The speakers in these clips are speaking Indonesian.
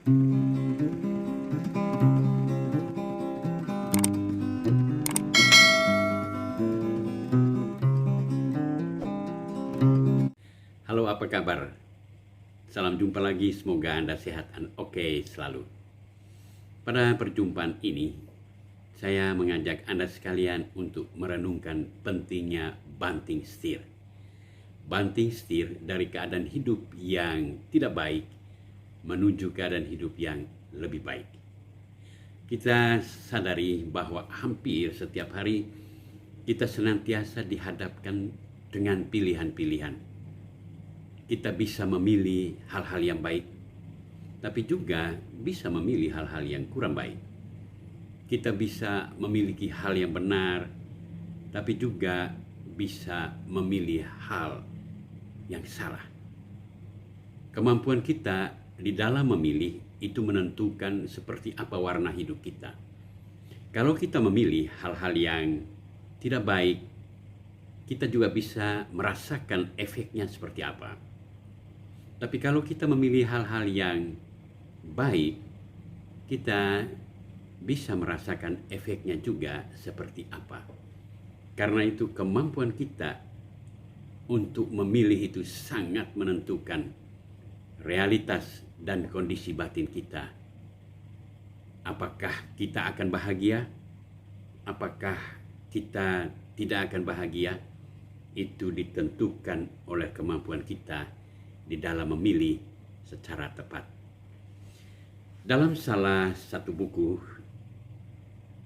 Halo, apa kabar? Salam jumpa lagi, semoga Anda sehat dan oke selalu. Pada perjumpaan ini, saya mengajak Anda sekalian untuk merenungkan pentingnya banting setir. Banting setir dari keadaan hidup yang tidak baik menuju keadaan hidup yang lebih baik. Kita sadari bahwa hampir setiap hari kita senantiasa dihadapkan dengan pilihan-pilihan. Kita bisa memilih hal-hal yang baik, tapi juga bisa memilih hal-hal yang kurang baik. Kita bisa memiliki hal yang benar, tapi juga bisa memilih hal yang salah. Kemampuan kita di dalam memilih itu menentukan seperti apa warna hidup kita. Kalau kita memilih hal-hal yang tidak baik, kita juga bisa merasakan efeknya seperti apa. Tapi kalau kita memilih hal-hal yang baik, kita bisa merasakan efeknya juga seperti apa. Karena itu kemampuan kita untuk memilih itu sangat menentukan realitas dan kondisi batin kita. Apakah kita akan bahagia? Apakah kita tidak akan bahagia? Itu ditentukan oleh kemampuan kita di dalam memilih secara tepat. Dalam salah satu buku,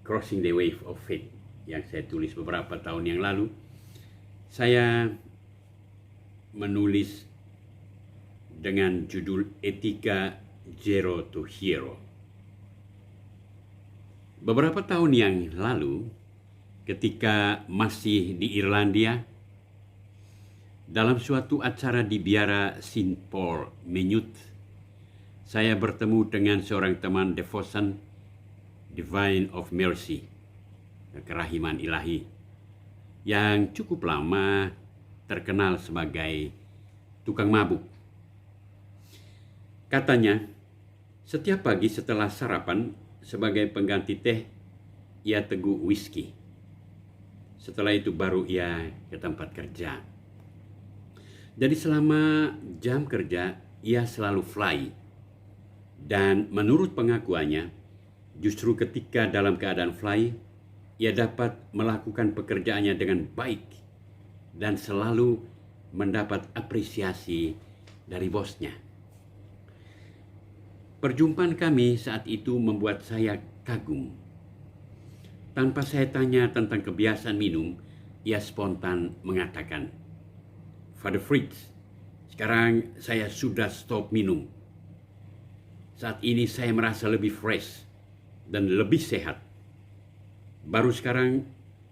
Crossing the Wave of Faith, yang saya tulis beberapa tahun yang lalu, saya menulis dengan judul Etika Zero to Hero. Beberapa tahun yang lalu, ketika masih di Irlandia, dalam suatu acara di biara St. Paul Minute, saya bertemu dengan seorang teman devotion Divine of Mercy, kerahiman ilahi, yang cukup lama terkenal sebagai tukang mabuk. Katanya, setiap pagi setelah sarapan, sebagai pengganti teh, ia teguh whisky. Setelah itu baru ia ke tempat kerja. Jadi selama jam kerja, ia selalu fly. Dan menurut pengakuannya, justru ketika dalam keadaan fly, ia dapat melakukan pekerjaannya dengan baik dan selalu mendapat apresiasi dari bosnya. Perjumpaan kami saat itu membuat saya kagum. Tanpa saya tanya tentang kebiasaan minum, ia spontan mengatakan, "Father Fritz, sekarang saya sudah stop minum. Saat ini saya merasa lebih fresh dan lebih sehat. Baru sekarang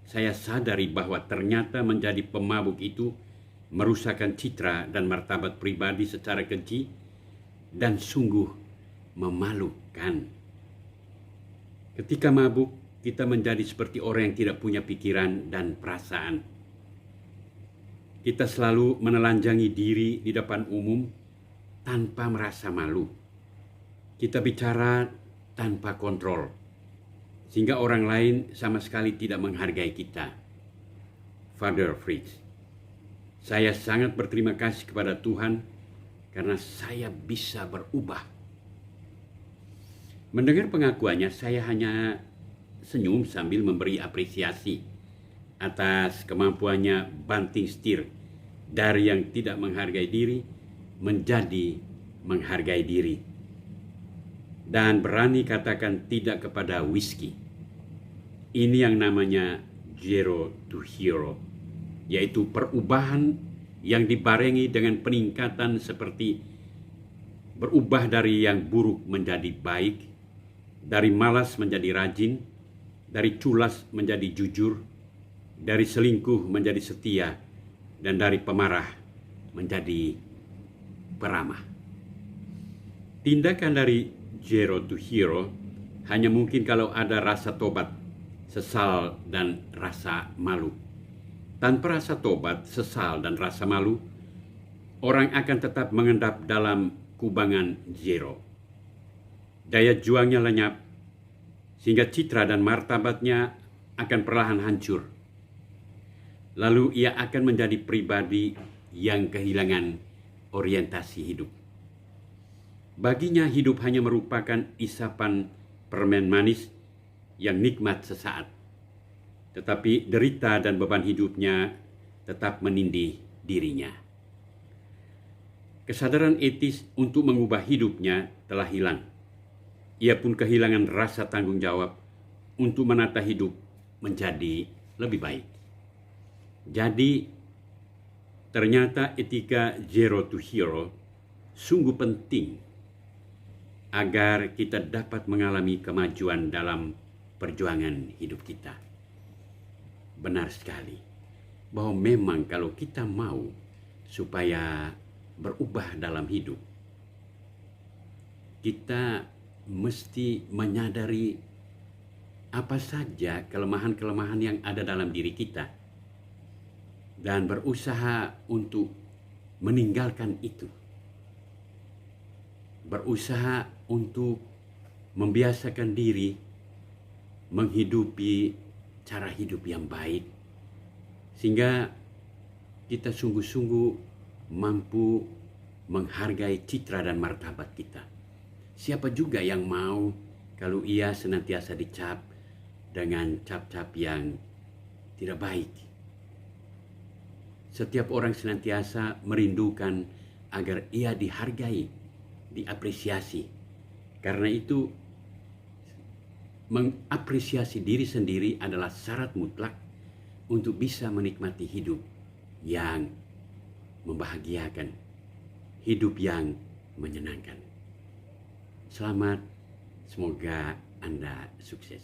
saya sadari bahwa ternyata menjadi pemabuk itu merusakkan citra dan martabat pribadi secara keji dan sungguh memalukan. Ketika mabuk, kita menjadi seperti orang yang tidak punya pikiran dan perasaan. Kita selalu menelanjangi diri di depan umum tanpa merasa malu. Kita bicara tanpa kontrol, sehingga orang lain sama sekali tidak menghargai kita. Father Fritz, saya sangat berterima kasih kepada Tuhan karena saya bisa berubah." Mendengar pengakuannya, saya hanya senyum sambil memberi apresiasi atas kemampuannya banting setir dari yang tidak menghargai diri menjadi menghargai diri dan berani katakan tidak kepada whisky. Ini yang namanya zero to hero, yaitu perubahan yang dibarengi dengan peningkatan seperti berubah dari yang buruk menjadi baik, dari malas menjadi rajin, dari culas menjadi jujur, dari selingkuh menjadi setia, dan dari pemarah menjadi peramah. Tindakan dari zero to hero hanya mungkin kalau ada rasa tobat, sesal, dan rasa malu. Tanpa rasa tobat, sesal, dan rasa malu, orang akan tetap mengendap dalam kubangan zero. daya juangnya lenyap, sehingga citra dan martabatnya akan perlahan hancur. Lalu ia akan menjadi pribadi yang kehilangan orientasi hidup. Baginya hidup hanya merupakan isapan permen manis yang nikmat sesaat, tetapi derita dan beban hidupnya tetap menindih dirinya. Kesadaran etis untuk mengubah hidupnya telah hilang. Ia pun kehilangan rasa tanggung jawab untuk menata hidup menjadi lebih baik. Jadi, ternyata etika Zero to Hero sungguh penting agar kita dapat mengalami kemajuan dalam perjuangan hidup kita. Benar sekali bahwa memang kalau kita mau supaya berubah dalam hidup, kita mesti menyadari apa saja kelemahan-kelemahan yang ada dalam diri kita dan berusaha untuk meninggalkan itu. Berusaha untuk membiasakan diri menghidupi cara hidup yang baik, sehingga kita sungguh-sungguh mampu menghargai citra dan martabat kita. Siapa juga yang mau kalau ia senantiasa dicap dengan cap-cap yang tidak baik. Setiap orang senantiasa merindukan agar ia dihargai, diapresiasi. Karena itu, mengapresiasi diri sendiri adalah syarat mutlak untuk bisa menikmati hidup yang membahagiakan, hidup yang menyenangkan. Selamat, semoga Anda sukses.